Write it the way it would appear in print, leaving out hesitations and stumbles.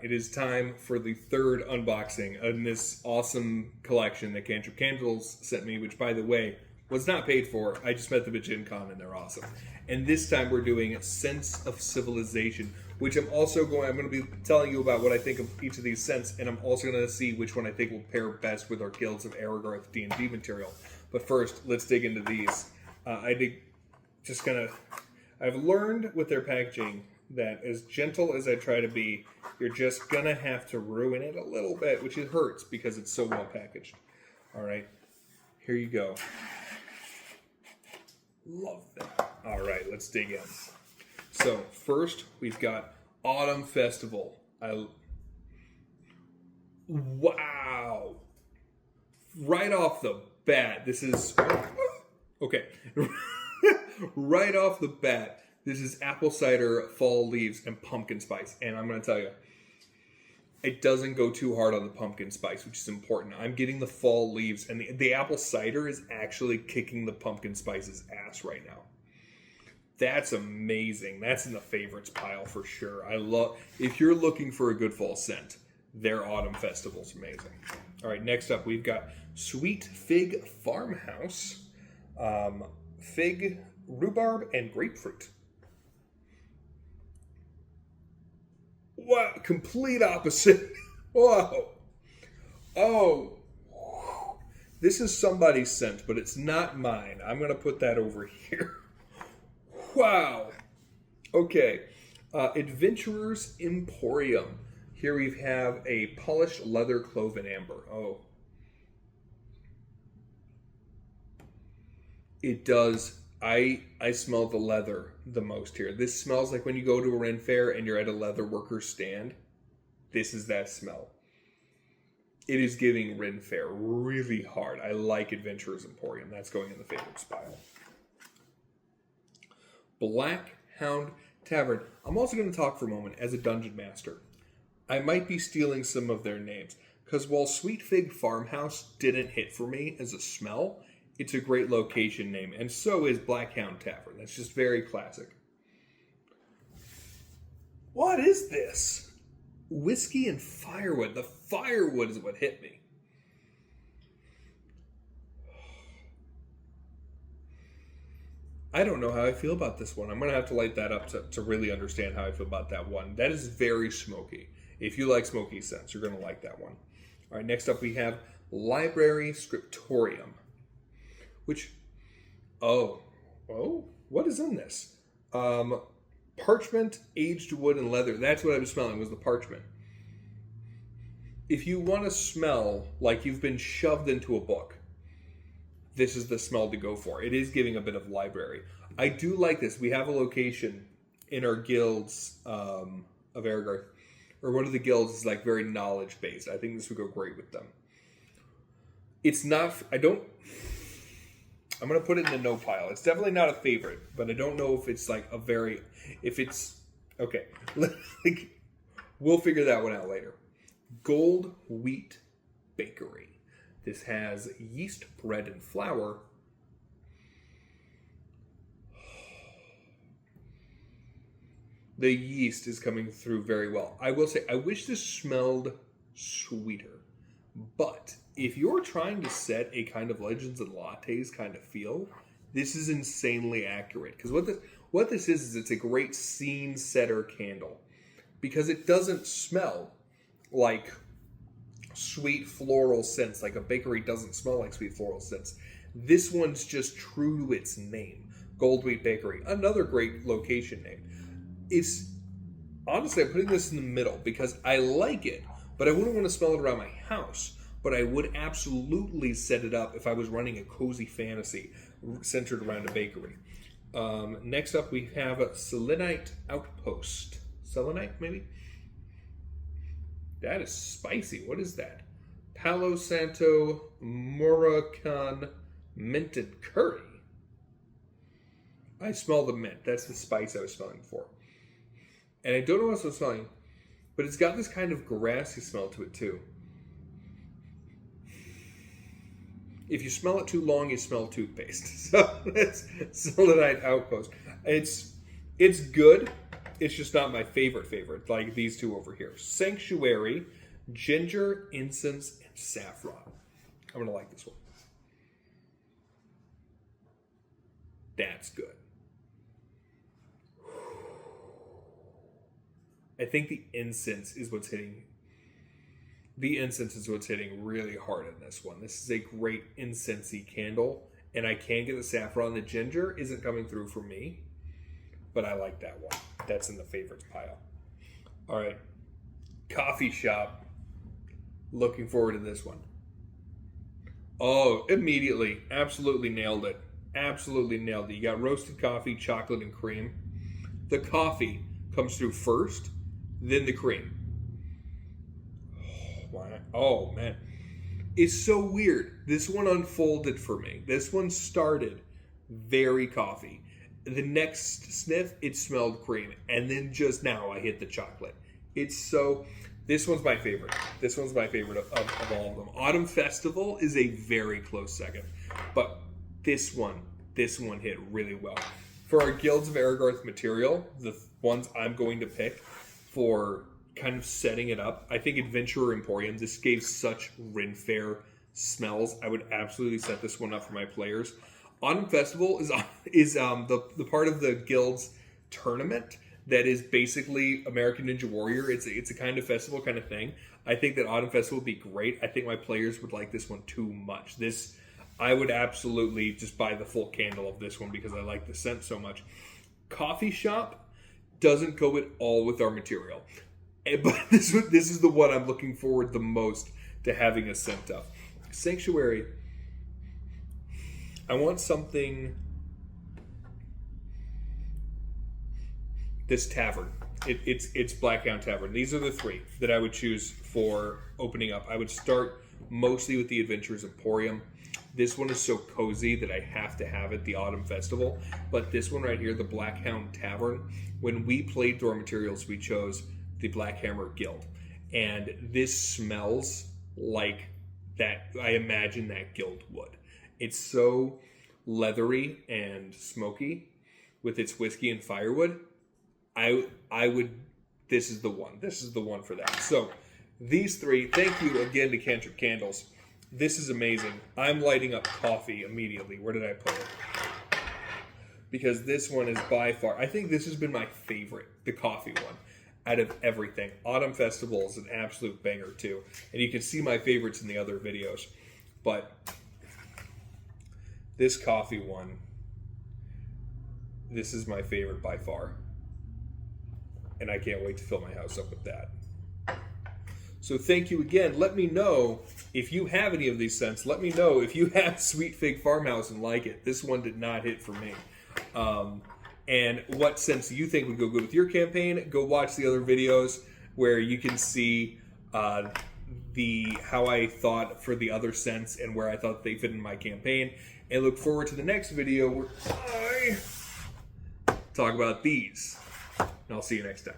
it is time for the third unboxing in this awesome collection that Cantrip Candles sent me, which, by the way, was not paid for. I just met them at Gen Con, and they're awesome. And this time we're doing Sense of Civilization, which I'm going to be telling you about what I think of each of these scents, and I'm also going to see which one I think will pair best with our Guilds of Aragorn D&D material. But first, let's dig into these. I've learned with their packaging that as gentle as I try to be, you're just going to have to ruin it a little bit, which it hurts because it's so well packaged. All right, here you go. Love that. All right, let's dig in. So first, we've got Autumn Festival. Wow. Right off the bat, this is... Okay. Right off the bat, this is apple cider, fall leaves, and pumpkin spice. And I'm going to tell you, it doesn't go too hard on the pumpkin spice, which is important. I'm getting the fall leaves, and the apple cider is actually kicking the pumpkin spice's ass right now. That's amazing. That's in the favorites pile for sure. If you're looking for a good fall scent, their Autumn Festival's amazing. All right, next up, we've got Sweet Fig Farmhouse, fig, rhubarb, and grapefruit. What? Complete opposite. Whoa. Oh. This is somebody's scent, but it's not mine. I'm going to put that over here. Wow. Okay. Adventurer's Emporium. Here we have a polished leather cloven amber. Oh. It does. I smell the leather the most here. This smells like when you go to a Ren Fair and you're at a leather worker's stand. This is that smell. It is giving Ren Fair really hard. I like Adventurer's Emporium. That's going in the favorites pile. Black Hound Tavern. I'm also going to talk for a moment as a dungeon master. I might be stealing some of their names, because while Sweet Fig Farmhouse didn't hit for me as a smell, it's a great location name, and so is Black Hound Tavern. That's just very classic. What is this? Whiskey and firewood. The firewood is what hit me. I don't know how I feel about this one. I'm going to have to light that up to really understand how I feel about that one. That is very smoky. If you like smoky scents, you're going to like that one. All right, next up we have Library Scriptorium. Which, what is in this? Parchment, aged wood, and leather. That's what I was smelling, was the parchment. If you want to smell like you've been shoved into a book, this is the smell to go for. It is giving a bit of library. I do like this. We have a location in our guilds of Aragorn, or one of the guilds is like very knowledge-based. I think this would go great with them. It's not, I'm going to put it in the no pile. It's definitely not a favorite, but I don't know if it's like okay. We'll figure that one out later. Gold Wheat Bakery. This has yeast, bread, and flour. The yeast is coming through very well. I will say, I wish this smelled sweeter, but if you're trying to set a kind of Legends and Lattes kind of feel, this is insanely accurate. Because what this is it's a great scene setter candle. Because it doesn't smell like sweet floral scents. Like a bakery doesn't smell like sweet floral scents. This one's just true to its name. Gold Wheat Bakery. Another great location name. Honestly, I'm putting this in the middle because I like it, but I wouldn't want to smell it around my house. But I would absolutely set it up if I was running a cozy fantasy centered around a bakery. Next up, we have a Selenite Outpost. Selenite, maybe? That is spicy. What is that? Palo Santo Moroccan Minted Curry. I smell the mint. That's the spice I was smelling before. And I don't know what else I'm smelling, but it's got this kind of grassy smell to it, too. If you smell it too long, you smell toothpaste. So that's Selenite Outpost. It's good. It's just not my favorite, like these two over here. Sanctuary, ginger, incense, and saffron. I'm going to like this one. That's good. I think the incense is what's hitting. The incense is what's hitting really hard in this one. This is a great incensey candle, and I can get the saffron. The ginger isn't coming through for me, but I like that one. That's in the favorites pile. All right, coffee shop. Looking forward to this one. Oh, immediately, absolutely nailed it. Absolutely nailed it. You got roasted coffee, chocolate, and cream. The coffee comes through first, then the cream. Oh, man. It's so weird. This one unfolded for me. This one started very coffee. The next sniff, it smelled cream. And then just now, I hit the chocolate. It's so... This one's my favorite. This one's my favorite of all of them. Autumn Festival is a very close second. But this one hit really well. For our Guilds of Aragarth material, the ones I'm going to pick for kind of setting it up, I think Adventurer Emporium, this gave such Ren Fair smells. I would absolutely set this one up for my players. Autumn Festival is the part of the Guild's tournament that is basically American Ninja Warrior. It's a kind of festival kind of thing. I think that Autumn Festival would be great. I think my players would like this one too much. I would absolutely just buy the full candle of this one because I like the scent so much. Coffee shop doesn't go at all with our material. But this is the one I'm looking forward the most to having a scent of. Sanctuary. I want something... This tavern. It's Blackhound Tavern. These are the three that I would choose for opening up. I would start mostly with the Adventurers Emporium. This one is so cozy that I have to have it, the Autumn Festival. But this one right here, the Blackhound Tavern, when we played through our materials, we chose the Black Hammer Guild. And this smells like that. I imagine that guild would. It's so leathery and smoky with its whiskey and firewood. I would, this is the one. This is the one for that. So, these three, thank you again to Cantrip Candles. This is amazing. I'm lighting up coffee immediately. Where did I put it? Because this one is by far, I think this has been my favorite, the coffee one, out of everything. Autumn Festival is an absolute banger too. And you can see my favorites in the other videos. But this coffee one, this is my favorite by far. And I can't wait to fill my house up with that. So thank you again. Let me know if you have any of these scents. Let me know if you have Sweet Fig Farmhouse and like it. This one did not hit for me. And what scents you think would go good with your campaign. Go watch the other videos where you can see how I thought for the other scents and where I thought they fit in my campaign. And look forward to the next video where I talk about these. And I'll see you next time.